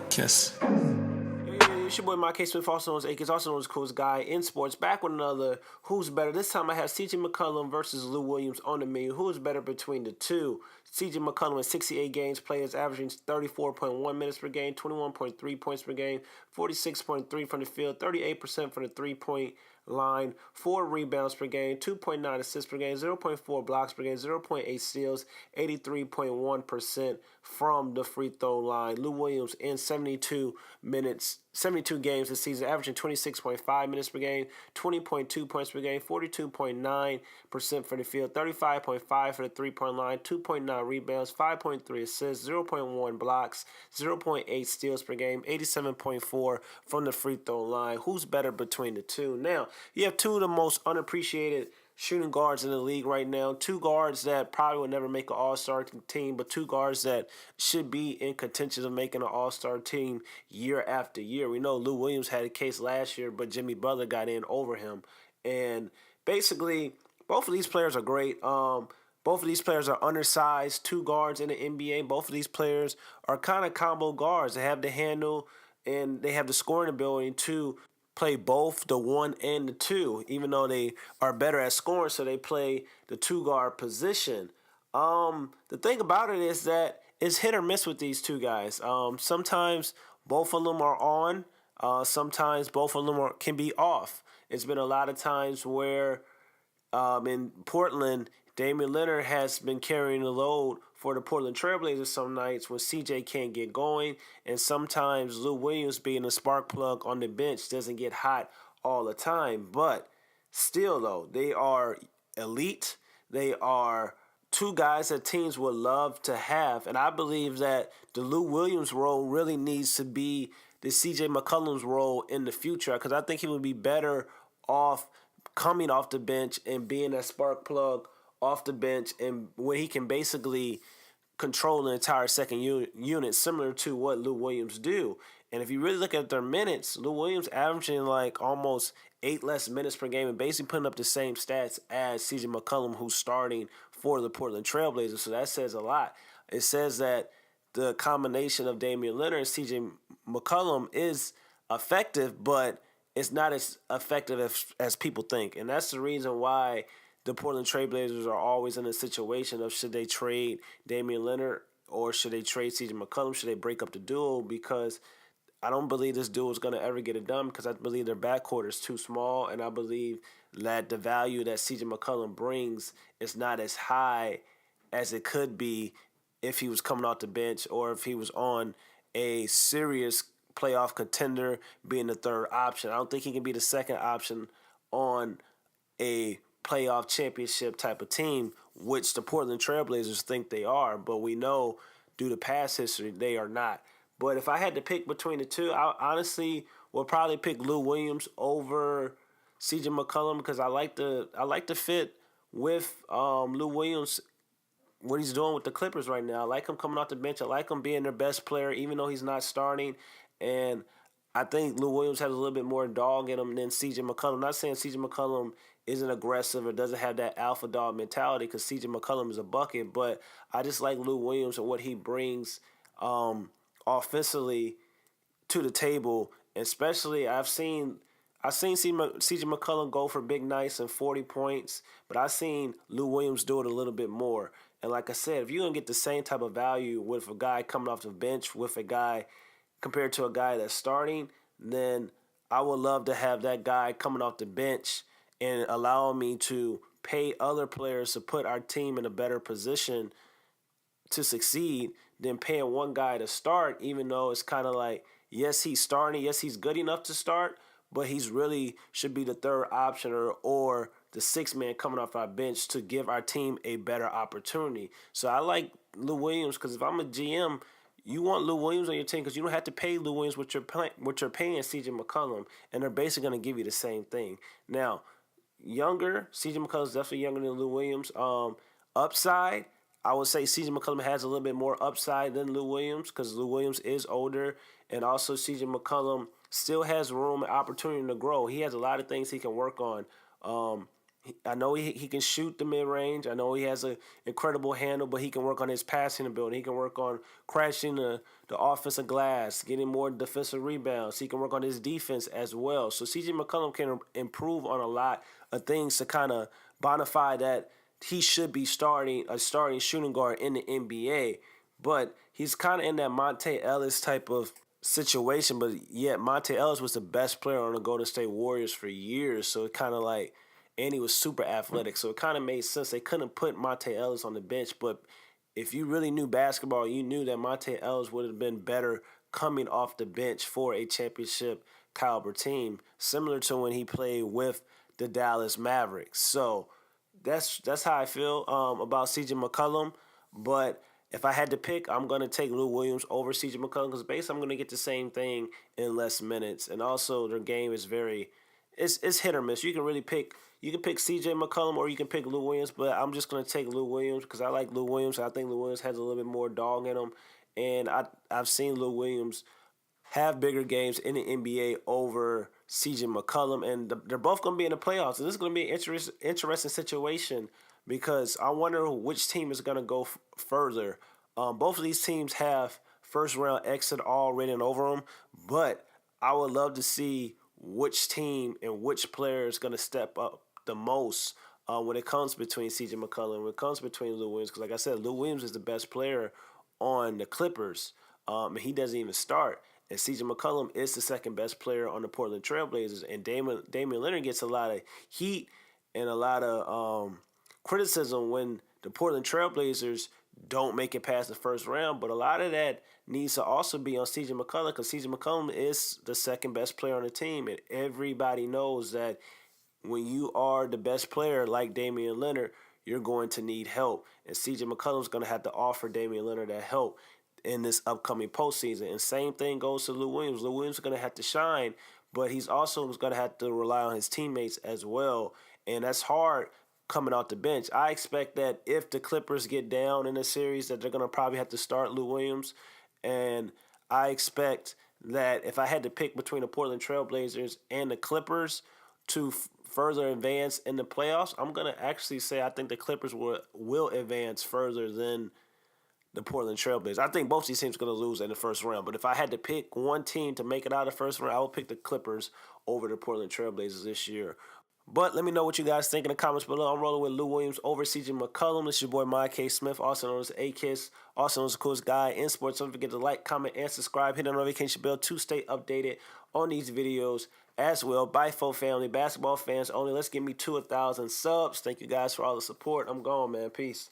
Kiss. It's your boy, my case Smith, also known as Akins, also known as Coolest Guy in Sports. Back with another Who's Better. This time I have CJ McCollum versus Lou Williams on the menu. Who is better between the two? CJ McCollum in 68 games played is averaging 34.1 minutes per game, 21.3 points per game, 46.3 from the field, 38% from the three-point line, 4 rebounds per game, 2.9 assists per game, 0.4 blocks per game, 0.8 steals, 83.1% from the free throw line. Lou Williams in 72 games this season, averaging 26.5 minutes per game, 20.2 points per game, 42.9% from the field, 35.5 for the three-point line, 2.9 rebounds, 5.3 assists, 0.1 blocks, 0.8 steals per game, 87.4 from the free throw line. Who's better between the two? Now, you have two of the most unappreciated shooting guards in the league right now. Two guards that probably will never make an all-star team, but two guards that should be in contention of making an all-star team year after year. We know Lou Williams had a case last year, but Jimmy Butler got in over him. And basically, both of these players are great. Both of these players are undersized, two guards in the NBA. Both of these players are kind of combo guards. They have the handle and they have the scoring ability to play both the 1 and the 2, even though they are better at scoring, so they play the two-guard position. The thing about it is that it's hit or miss with these two guys. Sometimes both of them are on. Sometimes both of them can be off. It's been a lot of times where in Portland, Damian Lillard has been carrying the load for the Portland Trailblazers some nights when CJ can't get going, and sometimes Lou Williams being a spark plug on the bench doesn't get hot all the time. But still, though, they are elite. They are two guys that teams would love to have, and I believe that the Lou Williams role really needs to be the CJ McCollum's role in the future, because I think he would be better off coming off the bench and being that spark plug off the bench, and where he can basically control the entire second unit, similar to what Lou Williams do. And if you really look at their minutes, Lou Williams averaging like almost 8 less minutes per game and basically putting up the same stats as CJ McCollum, who's starting for the Portland Trailblazers. So that says a lot. It says that the combination of Damian Lillard and CJ McCollum is effective, but it's not as effective as people think. And that's the reason why the Portland Trailblazers are always in a situation of should they trade Damian Lillard or should they trade CJ McCollum? Should they break up the duo? Because I don't believe this duo is going to ever get it done, because I believe their backcourt is too small, and I believe that the value that CJ McCollum brings is not as high as it could be if he was coming off the bench or if he was on a serious playoff contender being the third option. I don't think he can be the second option on a playoff championship type of team, which the Portland Trailblazers think they are, but we know due to past history they are not. But if I had to pick between the two, I honestly would probably pick Lou Williams over CJ McCollum, because I like the fit with Lou Williams, what he's doing with the Clippers right now. I like him coming off the bench. I like him being their best player, even though he's not starting. And I think Lou Williams has a little bit more dog in him than CJ McCollum. I'm not saying CJ McCollum isn't aggressive or doesn't have that alpha dog mentality, because CJ McCollum is a bucket, but I just like Lou Williams and what he brings offensively to the table. Especially I've seen CJ McCollum go for big nights and 40 points, but I've seen Lou Williams do it a little bit more. And like I said, if you're going to get the same type of value with a guy coming off the bench with a guy compared to a guy that's starting, then I would love to have that guy coming off the bench and allowing me to pay other players to put our team in a better position to succeed than paying one guy to start, even though it's kind of like, yes, he's starting, yes, he's good enough to start, but he's really should be the third option or the sixth man coming off our bench to give our team a better opportunity. So I like Lou Williams, because if I'm a GM, you want Lou Williams on your team, because you don't have to pay Lou Williams what you're paying CJ McCollum, and they're basically going to give you the same thing. Now, younger, CJ McCollum is definitely younger than Lou Williams. Upside, I would say CJ McCollum has a little bit more upside than Lou Williams, because Lou Williams is older, and also CJ McCollum still has room and opportunity to grow. He has a lot of things he can work on. I know he can shoot the mid range. I know he has an incredible handle, but he can work on his passing ability. He can work on crashing the offensive glass, getting more defensive rebounds. He can work on his defense as well. So CJ McCollum can improve on a lot of things to kind of bonify that he should be starting shooting guard in the NBA. But he's kind of in that Monte Ellis type of situation. But yet Monte Ellis was the best player on the Golden State Warriors for years. So it kind of like, and he was super athletic. So it kind of made sense. They couldn't put Monte Ellis on the bench. But if you really knew basketball, you knew that Monte Ellis would have been better coming off the bench for a championship caliber team, similar to when he played with the Dallas Mavericks. So that's how I feel about CJ McCollum. But if I had to pick, I'm going to take Lou Williams over CJ McCollum because basically I'm going to get the same thing in less minutes. And also their game is it's hit or miss. You can pick CJ McCollum or you can pick Lou Williams, but I'm just going to take Lou Williams because I like Lou Williams. I think Lou Williams has a little bit more dog in him. And I've seen Lou Williams have bigger games in the NBA over CJ McCollum, and they're both going to be in the playoffs. And this is going to be an interesting situation because I wonder which team is going to go further. Both of these teams have first round exit all written over them, but I would love to see which team and which player is going to step up the most when it comes between CJ McCollum, when it comes between Lou Williams. Because like I said, Lou Williams is the best player on the Clippers, and he doesn't even start. And CJ McCollum is the second best player on the Portland Trailblazers. And Damian Leonard gets a lot of heat and a lot of criticism when the Portland Trailblazers don't make it past the first round. But a lot of that needs to also be on CJ McCollum because CJ McCollum is the second best player on the team. And everybody knows that when you are the best player like Damian Leonard, you're going to need help. And CJ McCollum's going to have to offer Damian Leonard that help in this upcoming postseason. And same thing goes to Lou Williams. Lou Williams is going to have to shine, but he's also going to have to rely on his teammates as well. And that's hard coming off the bench. I expect that if the Clippers get down in a series, that they're going to probably have to start Lou Williams. And I expect that if I had to pick between the Portland Trailblazers and the Clippers to further advance in the playoffs, I'm going to actually say I think the Clippers will advance further than the Portland Trailblazers. I think both these teams are going to lose in the first round. But if I had to pick one team to make it out of the first round, I would pick the Clippers over the Portland Trailblazers this year. But let me know what you guys think in the comments below. I'm rolling with Lou Williams over CJ McCollum. This is your boy, Mike K. Smith, also known as A-Kiss, also known as the coolest guy in sports. Don't forget to like, comment, and subscribe. Hit the notification bell to stay updated on these videos as well. Bye, Fo family, basketball fans only. Let's give me 1,000 subs. Thank you guys for all the support. I'm gone, man. Peace.